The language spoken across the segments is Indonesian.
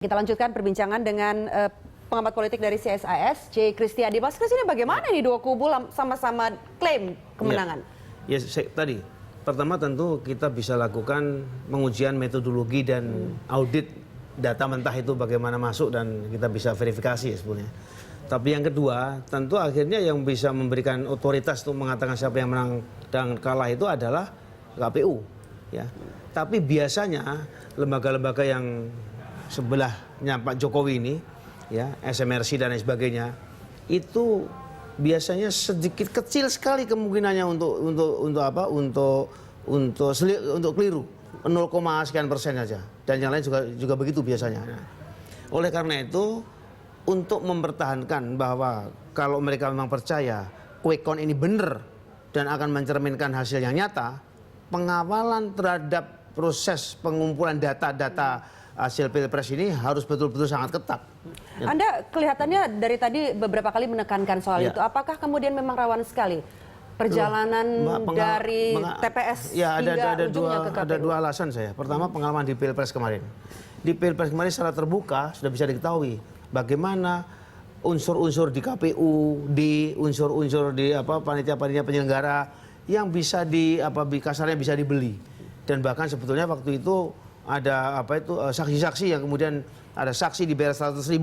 Kita lanjutkan perbincangan dengan pengamat politik dari CSIS, J. Kristiadi. Mas Kris, ini bagaimana nih dua kubu sama-sama klaim kemenangan? Ya, tadi pertama tentu kita bisa lakukan pengujian metodologi dan audit data mentah itu bagaimana masuk dan kita bisa verifikasi sebenarnya. Tapi yang kedua, tentu akhirnya yang bisa memberikan otoritas untuk mengatakan siapa yang menang dan kalah itu adalah KPU. Ya. Tapi biasanya lembaga-lembaga yang sebelahnya Pak Jokowi ini, ya, SMRC dan lain sebagainya, itu biasanya sedikit kecil sekali kemungkinannya untuk keliru, 0, sekian persen saja, dan yang lain juga begitu biasanya. Nah, oleh karena itu, untuk mempertahankan bahwa kalau mereka memang percaya quick count ini benar dan akan mencerminkan hasil yang nyata, pengawalan terhadap proses pengumpulan data-data hasil pilpres ini harus betul-betul sangat ketat. Anda kelihatannya dari tadi beberapa kali menekankan soal itu. Apakah kemudian memang rawan sekali perjalanan dari TPS hingga ujungnya ke KPU? Ada dua alasan saya. Pertama, pengalaman di pilpres kemarin. Di pilpres kemarin secara terbuka sudah bisa diketahui bagaimana unsur-unsur di KPU, di unsur-unsur di panitia-panitia penyelenggara yang bisa kasarnya bisa dibeli. Dan bahkan sebetulnya waktu itu ada saksi-saksi yang kemudian ada saksi dibayar 100.000,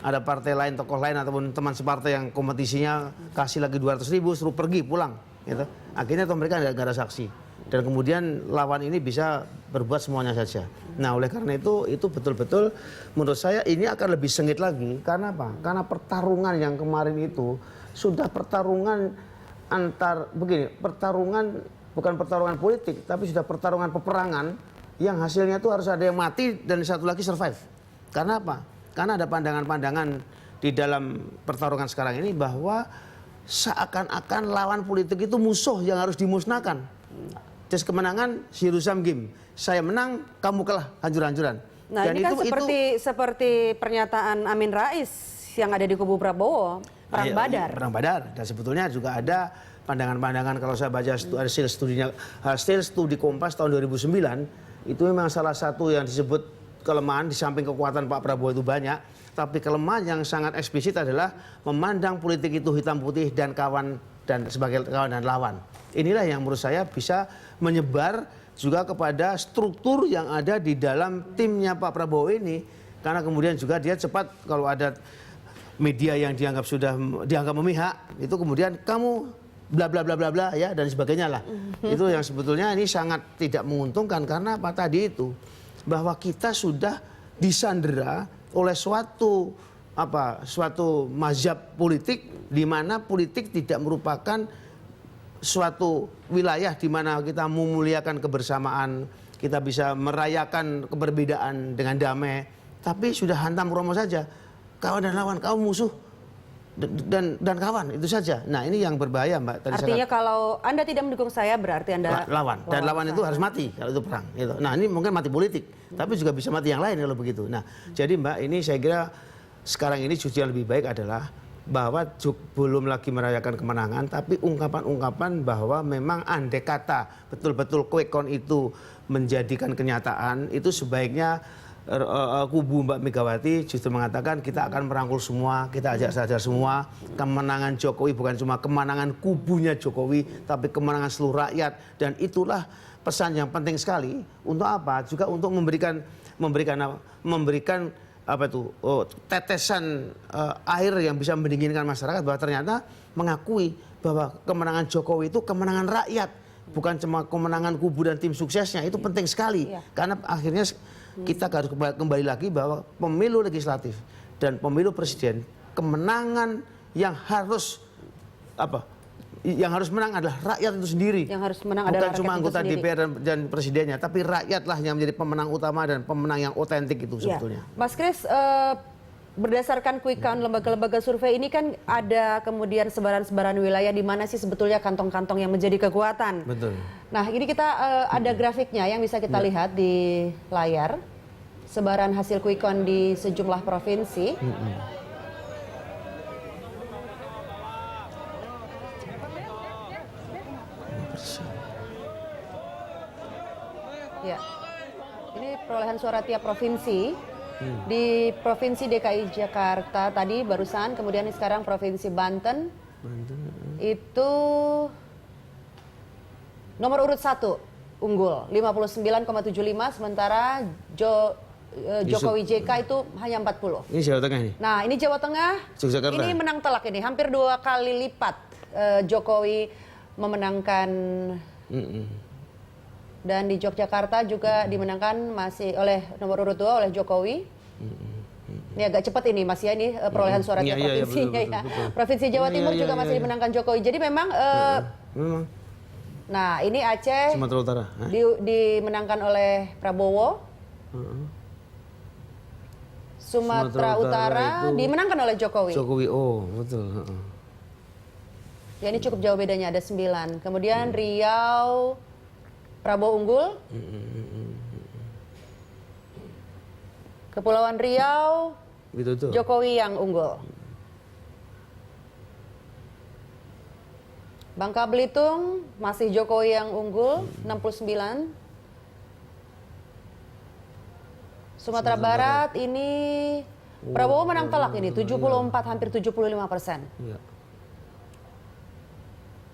ada partai lain, tokoh lain ataupun teman separtai yang kompetisinya kasih lagi 200.000 suruh pergi pulang, gitu. Akhirnya mereka nggak ada saksi dan kemudian lawan ini bisa berbuat semuanya saja. Nah, oleh karena itu betul-betul menurut saya ini akan lebih sengit lagi. Karena apa? Karena pertarungan yang kemarin itu sudah pertarungan pertarungan bukan pertarungan politik tapi sudah pertarungan peperangan yang hasilnya itu harus ada yang mati dan satu lagi survive. Karena apa? Karena ada pandangan-pandangan di dalam pertarungan sekarang ini bahwa seakan-akan lawan politik itu musuh yang harus dimusnahkan. Tes kemenangan zero sum game. Saya menang, kamu kalah, hancur-hancuran. Nah, dan ini kan seperti pernyataan Amin Rais yang ada di kubu Prabowo, perang badar. Perang badar. Dan sebetulnya juga ada pandangan-pandangan kalau saya baca hasil studi Kompas tahun 2009, itu memang salah satu yang disebut kelemahan di samping kekuatan Pak Prabowo itu banyak, tapi kelemahan yang sangat eksplisit adalah memandang politik itu hitam putih dan kawan dan sebagai kawan dan lawan. Inilah yang menurut saya bisa menyebar juga kepada struktur yang ada di dalam timnya Pak Prabowo ini, karena kemudian juga dia cepat kalau ada media yang dianggap memihak, itu kemudian kamu bla bla bla bla bla ya dan sebagainya lah. Itu yang sebetulnya ini sangat tidak menguntungkan karena apa tadi itu bahwa kita sudah disandera oleh suatu mazhab politik di mana politik tidak merupakan suatu wilayah di mana kita memuliakan kebersamaan, kita bisa merayakan keberbedaan dengan damai, tapi sudah hantam romo saja. Kawan dan lawan, kamu musuh dan kawan, itu saja. Nah, ini yang berbahaya, Mbak. Artinya kalau Anda tidak mendukung saya berarti Anda lawan. Dan lawan itu harus mati kalau itu perang, gitu. Nah, ini mungkin mati politik, tapi juga bisa mati yang lain kalau begitu. Nah, jadi Mbak, ini saya kira sekarang ini justru yang lebih baik adalah bahwa belum lagi merayakan kemenangan, tapi ungkapan-ungkapan bahwa memang andai kata betul-betul quick count itu menjadikan kenyataan, itu sebaiknya kubu Mbak Megawati justru mengatakan kita akan merangkul semua, kita ajak sadar semua, kemenangan Jokowi bukan cuma kemenangan kubunya Jokowi, tapi kemenangan seluruh rakyat. Dan itulah pesan yang penting sekali untuk apa? Juga untuk memberikan tetesan air yang bisa mendinginkan masyarakat bahwa ternyata mengakui bahwa kemenangan Jokowi itu kemenangan rakyat, bukan cuma kemenangan kubu dan tim suksesnya. Itu penting sekali karena akhirnya kita harus kembali lagi bahwa pemilu legislatif dan pemilu presiden, kemenangan yang harus menang adalah rakyat itu sendiri. Yang harus menang bukan adalah cuma anggota DPR dan presidennya, tapi rakyatlah yang menjadi pemenang utama dan pemenang yang otentik itu sebetulnya. Mas Kris, berdasarkan quick count lembaga-lembaga survei ini kan ada kemudian sebaran-sebaran wilayah di mana sih sebetulnya kantong-kantong yang menjadi kekuatan. Betul. Nah, ini kita ada grafiknya yang bisa kita lihat di layar. Sebaran hasil quick count di sejumlah provinsi. Ya. Ini perolehan suara tiap provinsi. Di Provinsi DKI Jakarta tadi barusan, kemudian sekarang Provinsi Banten. Itu nomor urut 1 unggul 59,75, sementara Jokowi JK itu hanya 40. Ini Jawa Tengah ini. Nah, ini Jawa Tengah. Yogyakarta. Ini menang telak ini, hampir 2 kali lipat Jokowi memenangkan. Dan di Yogyakarta juga dimenangkan masih oleh nomor urut 2 oleh Jokowi. Ini agak cepat ini Mas ya, ini perolehan suara tiap provinsinya ya. Provinsi Jawa Timur juga masih dimenangkan Jokowi. Jadi memang nah, ini Aceh Sumatera Utara dimenangkan oleh Prabowo. Sumatera Utara dimenangkan oleh Jokowi. Jokowi, oh betul. Ya, ini cukup jauh bedanya, ada 9. Kemudian Riau, Prabowo unggul. Kepulauan Riau, Jokowi yang unggul. Bangka Belitung masih Jokowi yang unggul, 69. Sumatera Barat ini Prabowo menang telak ini, 74, hampir 75%.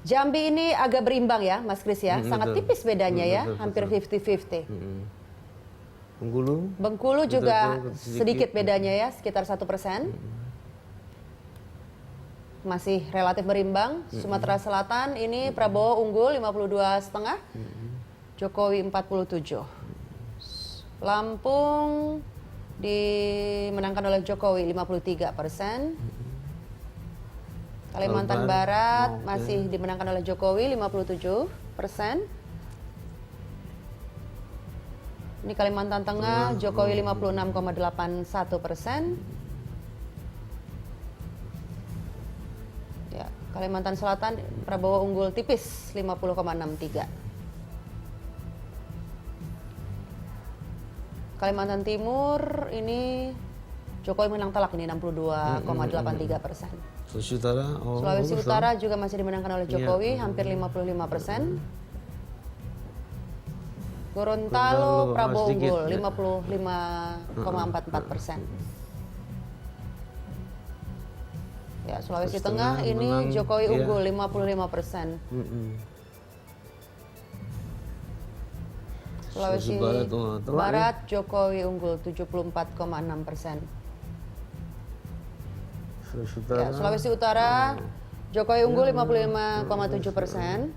Jambi ini agak berimbang ya, Mas Kris ya, sangat tipis bedanya ya, hampir 50-50. Bengkulu juga sedikit bedanya ya, sekitar 1%. Masih relatif berimbang. Sumatera Selatan ini Prabowo unggul 52,5, Jokowi 47. Lampung dimenangkan oleh Jokowi 53%. Kalimantan Barat masih dimenangkan oleh Jokowi 57%. Ini Kalimantan Tengah, Jokowi 56,81%. Ya, Kalimantan Selatan Prabowo unggul tipis 50,63. Kalimantan Timur ini Jokowi menang telak ini 62,83%. Sulawesi Utara juga masih dimenangkan oleh Jokowi hampir 55%. Gorontalo Prabowo unggul 55,44%. Ya, Sulawesi Tengah ini Jokowi unggul 55%. Sulawesi Barat Jokowi unggul 74,6%. Ya, Sulawesi Utara Jokowi unggul 55,7%.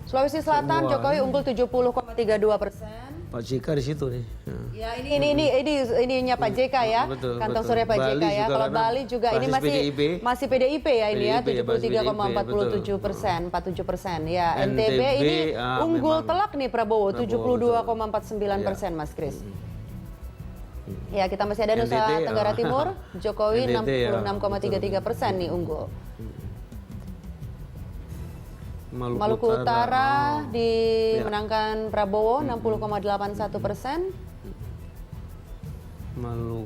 Sulawesi Selatan Jokowi unggul 70,32%. Pak JK di situ nih. Ya, ininya Pak JK ya. Kantong sore Pak JK ya. Kalau Bali juga ini masih PDIP ya ini ya, 73,47%, 47%. Ya, NTB ini unggul telak nih Prabowo 72,49% Mas Kris. Ya, kita masih ada Nusa Tenggara Timur, Jokowi 66,33% nih unggul. Maluku Utara dimenangkan Prabowo 60,81%.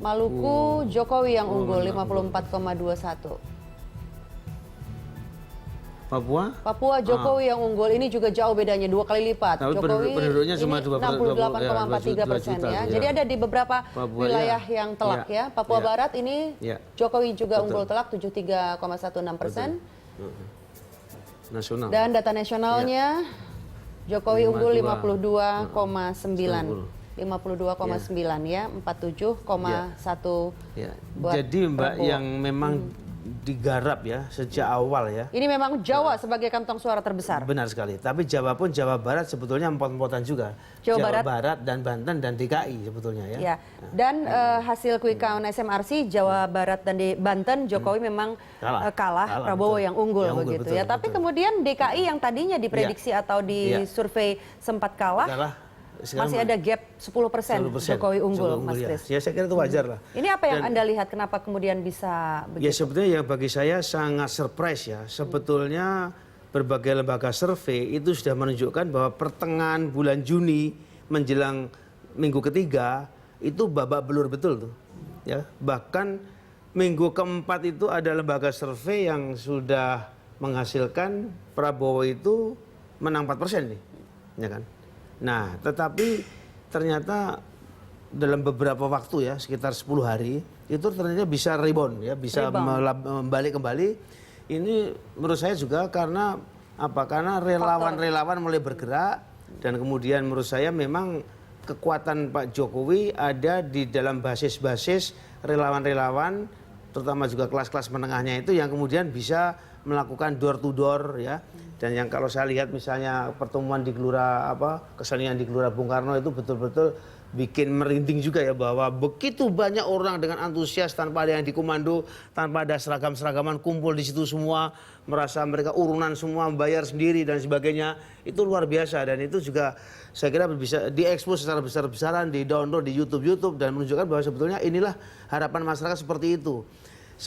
Maluku Jokowi yang unggul 54,21%. Papua Jokowi yang unggul, ini juga jauh bedanya 2 kali lipat. Jokowi penduduknya cuma 68,43% ya. Jadi ada di beberapa wilayah yang telak ya. Papua Barat ini Jokowi juga unggul telak 73,16%. Dan data nasionalnya Jokowi unggul 52,9 ya, 47,1 buat jadi Mbak Prabowo. yang memang digarap ya sejak awal ya. Ini memang Jawa sebagai kantong suara terbesar. Benar sekali. Tapi Jawa pun Jawa Barat sebetulnya empot-empotan juga. Jawa Barat dan Banten dan DKI sebetulnya ya. Ya. Dan hasil quick count SMRC Jawa Barat dan di Banten Jokowi memang kalah Prabowo betul. Yang unggul begitu betul, ya. Betul. Tapi kemudian DKI yang tadinya diprediksi atau di survei sempat kalah. Masih ada gap 10% Jokowi unggul, Mas Kris. Ya, saya kira itu wajar lah. Ini apa yang Anda lihat kenapa kemudian bisa begitu? Ya sebetulnya yang bagi saya sangat surprise ya. Sebetulnya berbagai lembaga survei itu sudah menunjukkan bahwa pertengahan bulan Juni menjelang minggu ketiga itu babak belur betul tuh. Ya, bahkan minggu keempat itu ada lembaga survei yang sudah menghasilkan Prabowo itu menang 4% nih. Ya kan? Nah, tetapi ternyata dalam beberapa waktu ya, sekitar 10 hari, itu ternyata bisa rebound ya, bisa balik kembali. Ini menurut saya juga karena apa? Karena relawan-relawan mulai bergerak, dan kemudian menurut saya memang kekuatan Pak Jokowi ada di dalam basis-basis relawan-relawan, terutama juga kelas-kelas menengahnya itu yang kemudian bisa melakukan door to door ya. Dan yang kalau saya lihat misalnya pertemuan di Gelora kesenian di Gelora Bung Karno itu betul-betul bikin merinding juga ya, bahwa begitu banyak orang dengan antusias tanpa ada yang dikomando, tanpa ada seragam-seragaman, kumpul di situ semua, merasa mereka urunan semua, bayar sendiri dan sebagainya. Itu luar biasa, dan itu juga saya kira bisa diekspos secara besar-besaran, di-download di YouTube dan menunjukkan bahwa sebetulnya inilah harapan masyarakat seperti itu.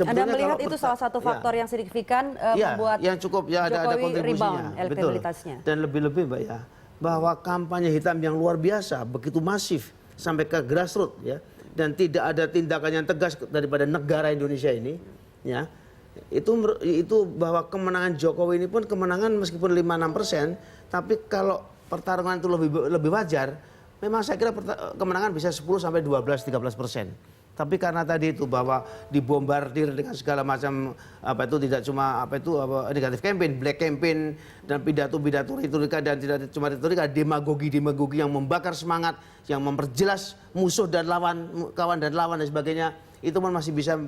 Anda melihat itu salah satu faktor yang signifikan membuat yang cukup ya, ada kontribusinya, betul. Dan lebih-lebih Mbak ya, bahwa kampanye hitam yang luar biasa, begitu masif sampai ke grassroots ya, dan tidak ada tindakan yang tegas daripada negara Indonesia ini ya, itu bahwa kemenangan Jokowi ini pun kemenangan meskipun 5-6%, tapi kalau pertarungan itu lebih wajar, memang saya kira kemenangan bisa 10-12-13%. Tapi karena tadi itu bahwa dibombardir dengan segala macam tidak cuma negatif campaign, black campaign, dan pidato-pidato retorika, dan tidak cuma retorika, demagogi yang membakar semangat, yang memperjelas musuh dan lawan, kawan dan lawan dan sebagainya, itu pun masih bisa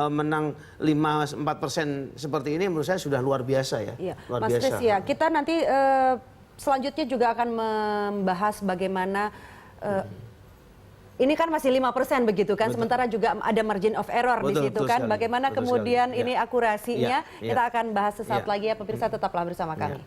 menang 5-4% seperti ini, menurut saya sudah luar biasa ya. Iya. Luar Mas biasa. Kris ya, kita nanti selanjutnya juga akan membahas bagaimana ini kan masih 5% begitu kan, sementara juga ada margin of error di situ kan. Bagaimana kemudian ini akurasinya, kita akan bahas sesaat lagi ya, pemirsa, tetaplah bersama kami.